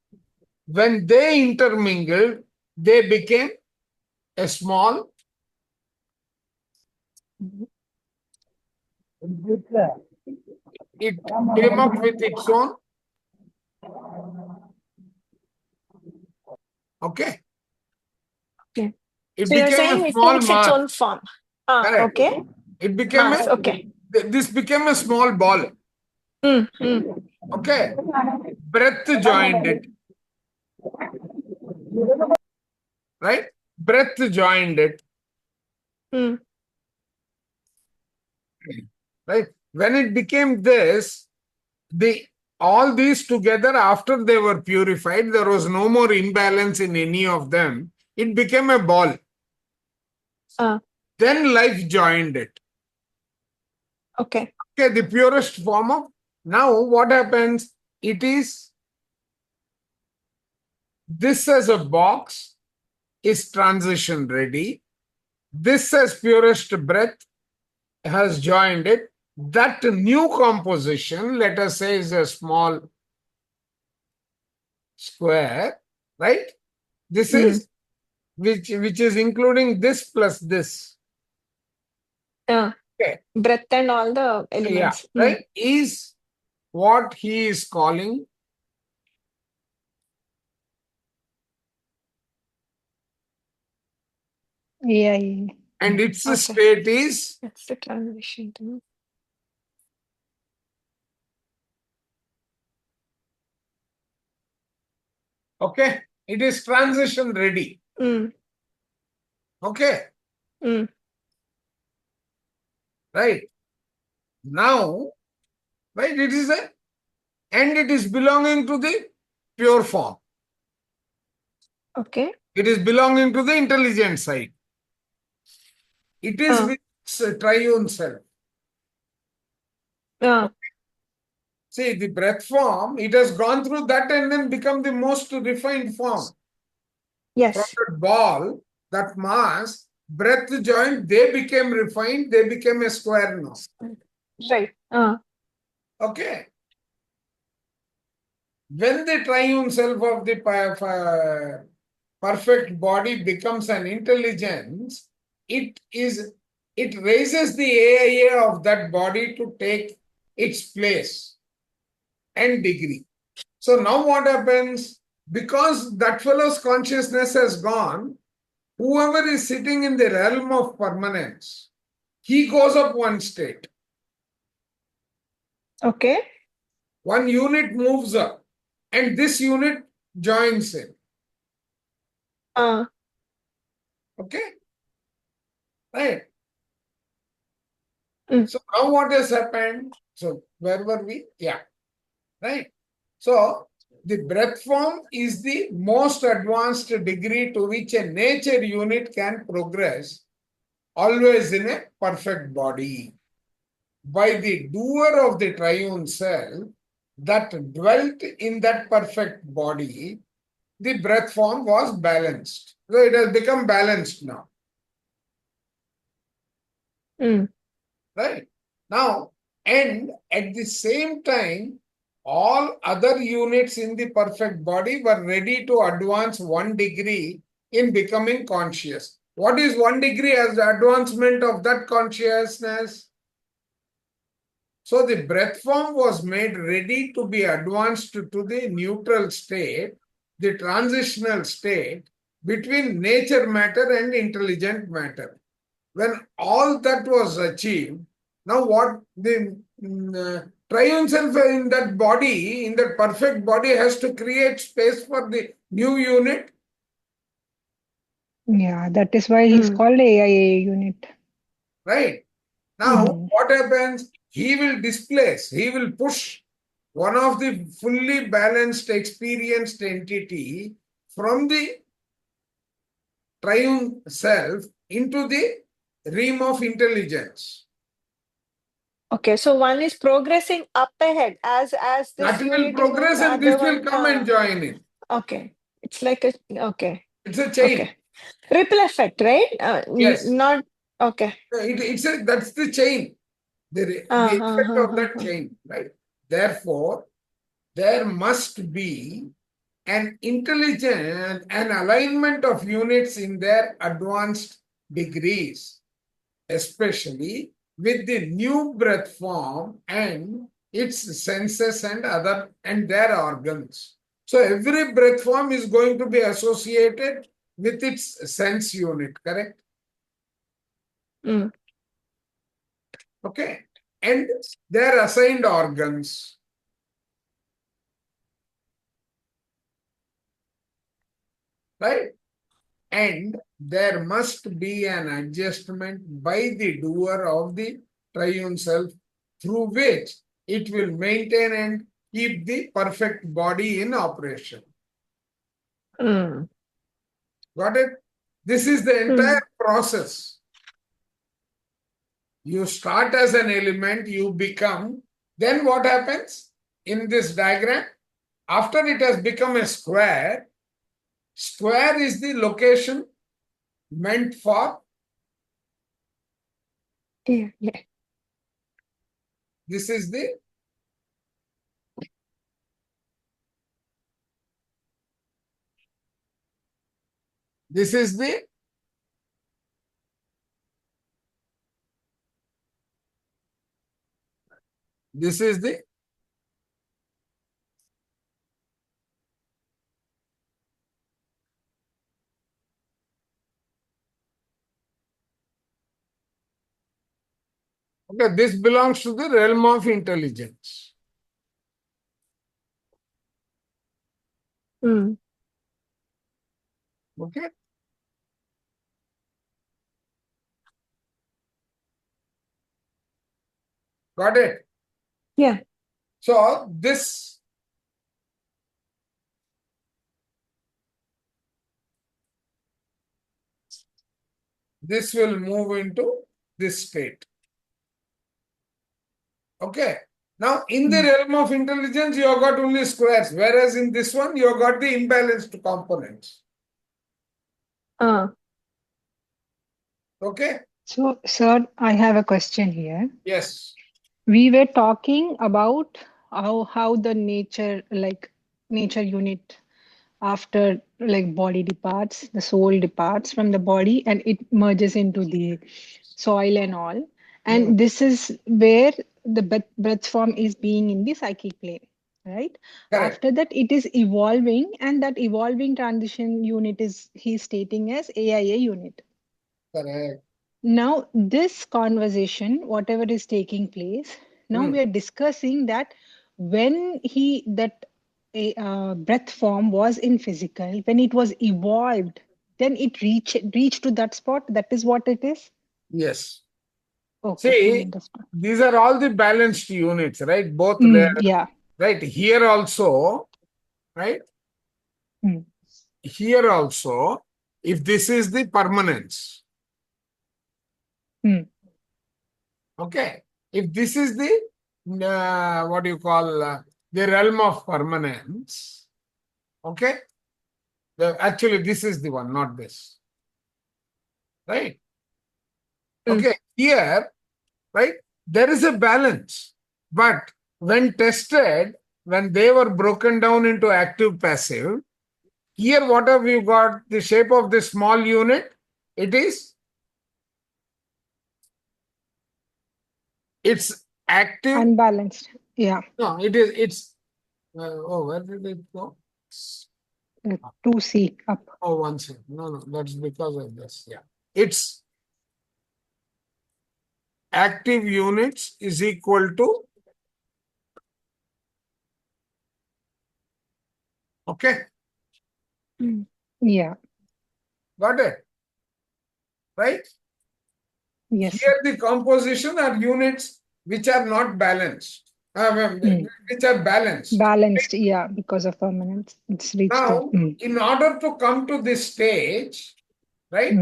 when they intermingled, they became a small it came up with its own. Okay. Okay. It So you're became saying a it small takes its mass. own form. Correct. Okay. It became Mass. Okay. this became a small ball. Mm. Mm. Okay. Breath joined it. Right? Breath joined it. Mm. Right? When it became this, all these together, after they were purified, there was no more imbalance in any of them. It became a ball. Then life joined it. Okay. Okay, the purest form of. Now what happens? It is this as a box is transition ready. This as purest breath has joined it. That new composition, let us say, is a small square, right? This is which is including this plus this. Okay. Breath and all the Yeah, elements. right? Is what he is calling Yeah. and its Okay. state is That's the transition. okay. It is transition ready. Mm. Okay. Mm. Right. Now, right, it is and it is belonging to the pure form. Okay. It is belonging to the intelligent side. It is with its triune self. See, the breath form, it has gone through that and then become the most refined form. Yes. From that ball, that mass, breath joined, they became refined, they became a square now. Right. Okay. When the triune self of the perfect body becomes an intelligence, it raises the AIA of that body to take its place and degree. So now what happens? Because that fellow's consciousness has gone, whoever is sitting in the realm of permanence, he goes up one state. Okay. One unit moves up and this unit joins in. Okay? Right. So now what has happened? So where were we? Yeah. Right. So the breath form is the most advanced degree to which a nature unit can progress, always in a perfect body. by the doer of the triune self that dwelt in that perfect body, the breath form was balanced. So it has become balanced now. Mm. Right? Now, and at the same time, all other units in the perfect body were ready to advance 1 degree in becoming conscious. What is 1 degree as the advancement of that consciousness? So the breath form was made ready to be advanced to the neutral state, the transitional state between nature matter and intelligent matter. When all that was achieved, now what the triune self in that body, in that perfect body, has to create space for the new unit, Yeah, that is why he's Mm. called AIA unit. right? Now, Mm. what happens? He will displace, he will push one of the fully balanced, experienced entity from the triune self into the realm of intelligence. Okay, so one is progressing up ahead as this That will unit is moving, progress the and this other will one. come and join in. Okay, it's like a okay, It's a chain. okay, ripple effect, right? Yes. Not okay. That's the chain, the effect of that Uh. chain, right? Therefore, there must be an intelligent, an alignment of units in their advanced degrees, especially with the new breath form and its senses and their organs. So every breath form is going to be associated with its sense unit, correct? Mm. Okay. And their assigned organs. Right? And there must be an adjustment by the doer of the triune self through which it will maintain and keep the perfect body in operation. Mm. Got it? This is the entire process. You start as an element, you become, then what happens in this diagram? After it has become a square, square is the location meant for, Yeah. this is the, this is the, this is the, okay, this belongs to the realm of intelligence. Mm. Okay. Got it? Yeah. So this will move into this state. Okay. Now, in the realm of intelligence, you have got only squares, whereas in this one, you have got the imbalanced components. Okay? So, sir, I have a question here. Yes. We were talking about how the nature unit after body departs, the soul departs from the body and it merges into the soil and all. And this is where the breath form is being in the psychic plane, right? Correct. After that, it is evolving, and that evolving transition unit is he's stating as AIA unit. Correct. Now, this conversation, whatever is taking place, now we are discussing that when breath form was in physical, when it was evolved, then it reached to that spot. That is what it is. Yes. Okay, See, understood. these are all the balanced units, right? Both there, Yeah. right? Here also, right? Mm. Here also, if this is the permanence, Mm. okay? if this is the what do you call the realm of permanence, okay? Actually, this is the one, not this. Right? Mm. Okay, here, right, there is a balance. But when tested, when they were broken down into active passive, here what have we got? The shape of the small unit, it's active. Unbalanced. Yeah. No, it's where did it go? 2C up. Oh, 1 second. No, that's because of this. Yeah. It's active units is equal to, okay, Yeah. got it, right? Yes. Here the composition are units which are not balanced, which are balanced. Balanced. Yeah. Because of permanence. It's reached. Now, in order to come to this stage, right?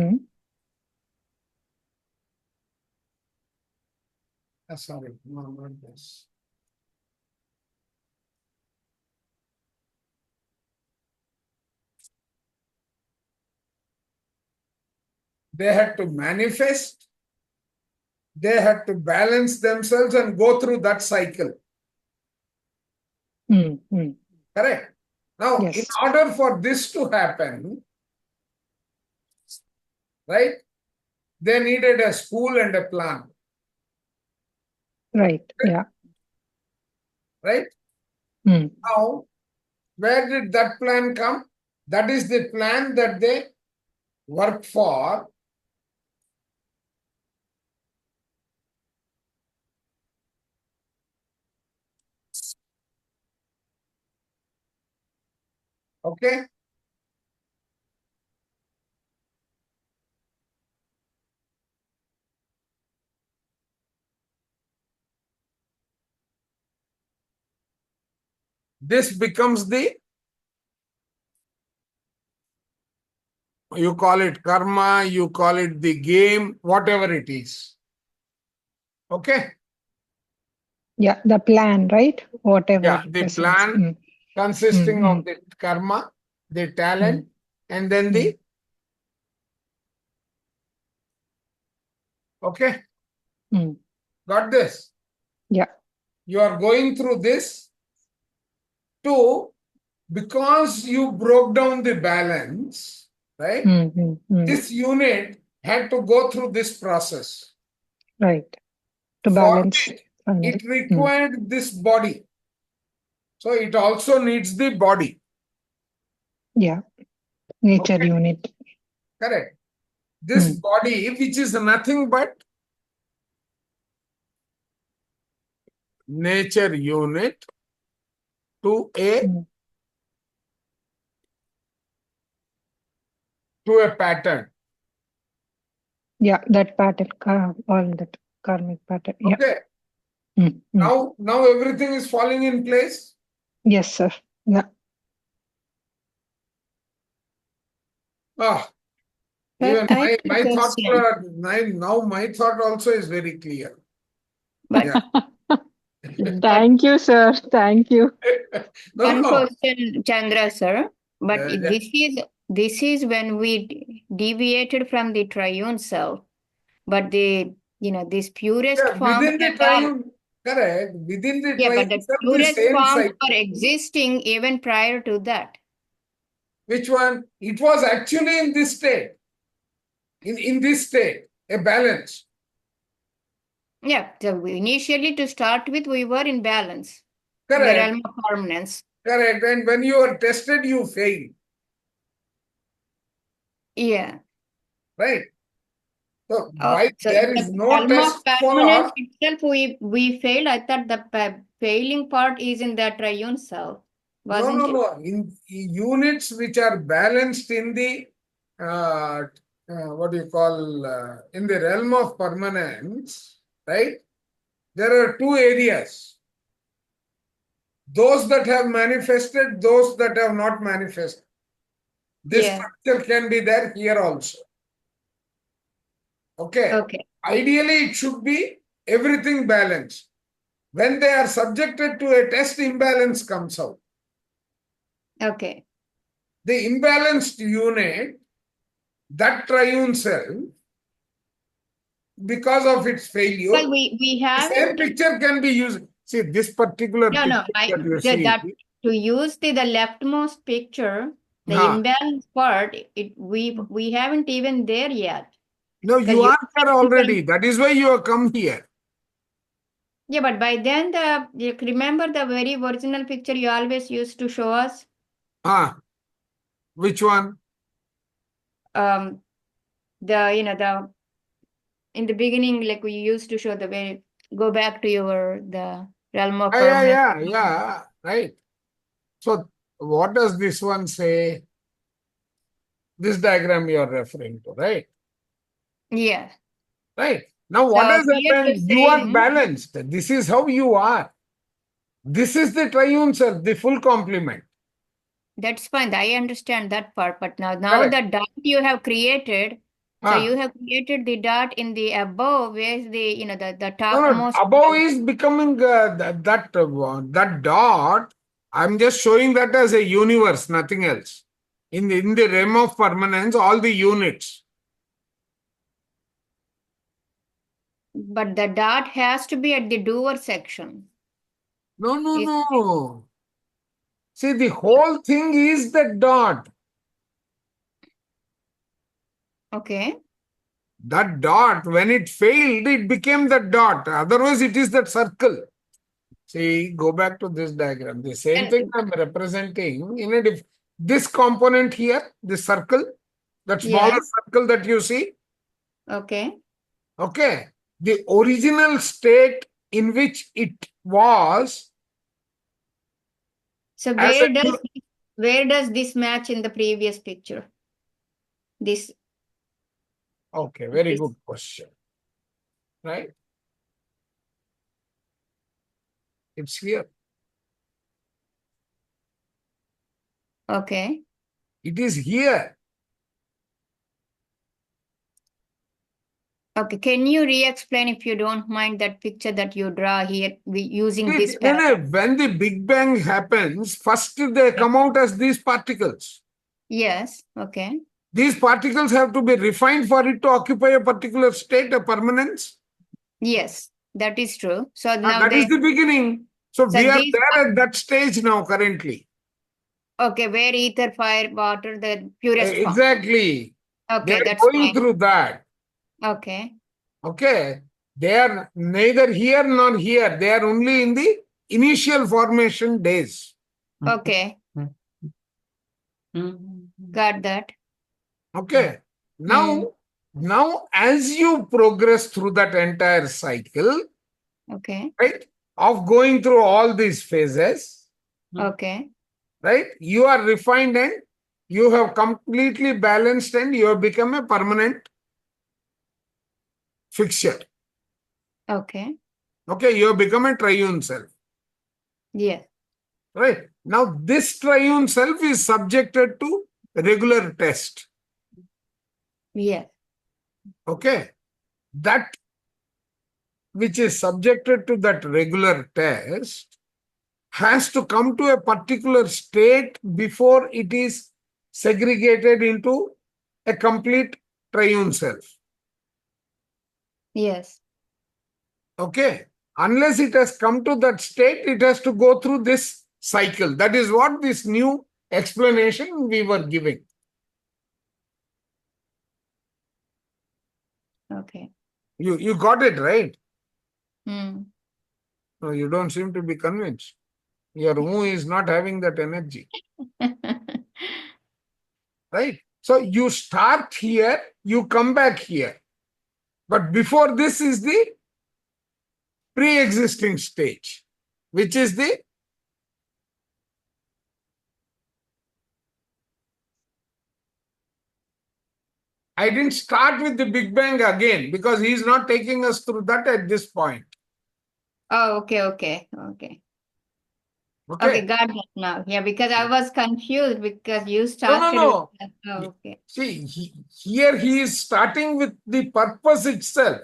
Sorry, no, not this. They had to manifest, they had to balance themselves and go through that cycle. Correct? Now, Yes. in order for this to happen, right, they needed a school and a plan. Right. Yeah. Right? Now, where did that plan come? That is the plan that they work for. Okay? This becomes the, you call it karma, you call it the game, whatever it is. Okay? Yeah. The plan, right? Whatever. Yeah, the plan consisting of the karma, the talent, and then the, okay? Got this? Yeah. You are going through this to, because you broke down the balance, right? This unit had to go through this process. Right. To For balance. it required this body. So it also needs the body. Yeah. Nature Okay. unit. Correct. This body, which is nothing but nature unit to a pattern. Yeah, that pattern, all that karmic pattern. Yeah. Okay. Now everything is falling in place. Yes, sir. Yeah. Even I have my a thoughts question. are now my thought also is very clear. But Yeah. Thank you, sir. Thank you. one question, Chandra sir. But Yeah. this is when we deviated from the triune self. But this purest form Within the have triune, correct. Within the but triune the self, the purest same forms cycle. were existing even prior to that. Which one? It was actually in this state. In this state, a balance. Yeah, so initially to start with, we were in balance. In the Correct. realm of permanence. Correct. And when you are tested, you fail. Yeah. Right. So, So there the is no realm test of permanence for. itself, we failed. I thought the failing part is in the triune self, wasn't it? No. In units which are balanced in the what do you call in the realm of permanence, right? There are two areas. Those that have manifested, those that have not manifested. This structure can be there here also. Okay. Okay. Ideally, it should be everything balanced. When they are subjected to a test, imbalance comes out. Okay. The imbalanced unit, that triune self, because of its failure, Well, we the same haven't. picture can be used. See, this particular No, picture no. that you see. That to use the leftmost picture, the Huh. imbalance part, we haven't even there yet. No, Because you you are there already. That is why you have come here. Yeah, but by then you remember the very original picture you always used to show us? Ah, which one? The the in the beginning, like we used to show the way, go back to the realm of permanence. Yeah, right. So, what does this one say? This diagram you are referring to, right? Yeah. Right. Now, what So has here you're happened? You are saying balanced. This is how you are. This is the triune self, the full complement. that's fine. I understand that part, but now Correct. the dot you have created, so Ah. you have created the dot in the above, where's the the No, topmost. above is becoming that dot. I'm just showing that as a universe, nothing else. In the realm of permanence, all the units. But the dot has to be at the doer section. No. See, the whole thing is the dot. Okay. That dot, when it failed, it became the dot. Otherwise, it is that circle. See, go back to this diagram. The same thing I'm representing in this component here, this circle, that smaller Yes. circle that you see. Okay. Okay. The original state in which it was. So as where does this match in the previous picture? This. Okay, very This. good question. Right? It's here. Okay. It is here. Okay. Can you re-explain, if you don't mind, that picture that you draw here using this No, paragraph? when the Big Bang happens, first they come out as these particles. Yes. Okay. These particles have to be refined for it to occupy a particular state, a permanence. Yes, that is true. So now That is the beginning. So we are these there at that stage now currently. okay, where ether, fire, water, the purest form. Exactly. They Okay, are that's going fine. through that. Okay. Okay. They are neither here nor here. They are only in the initial formation days. Okay. Got that. Okay. Now as you progress through that entire cycle, Okay. right, of going through all these phases, Okay. right, you are refined and you have completely balanced and you have become a permanent fixture. Okay. Okay, you have become a triune self. Yes. Right. Now this triune self is subjected to regular test. Yes. Okay. That which is subjected to that regular test has to come to a particular state before it is segregated into a complete triune self. Yes. Okay. Unless it has come to that state, it has to go through this cycle. That is what this new explanation we were giving. Okay. You got it, right? Hmm. No, you don't seem to be convinced. Your who is not having that energy. Right? So you start here, you come back here. But before this is the pre-existing stage, which is the I didn't start with the Big Bang again because he is not taking us through that at this point. Oh, okay. Okay. Okay, got that now. Yeah, because I was confused because you No. started with that. Oh, okay. See, here he is starting with the purpose itself.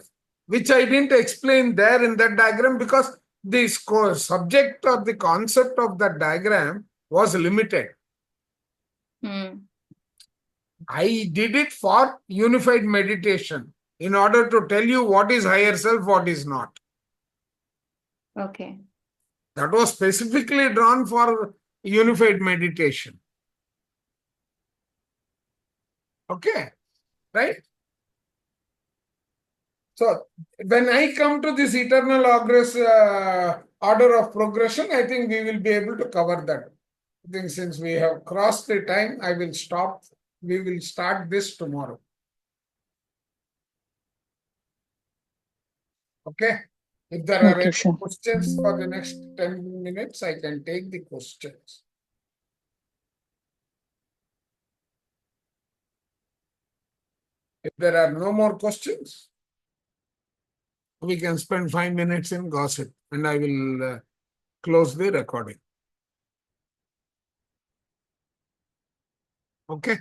which I didn't explain there in that diagram because the subject or the concept of that diagram was limited. Hmm. I did it for unified meditation in order to tell you what is higher self, what is not. Okay. That was specifically drawn for unified meditation. Okay, right? So, when I come to this eternal order of progression, I think we will be able to cover that. I think since we have crossed the time, I will stop. We will start this tomorrow. Okay? If there are Okay, any sir. questions for the next 10 minutes, I can take the questions. If there are no more questions, we can spend 5 minutes in gossip and I will close the recording. Okay?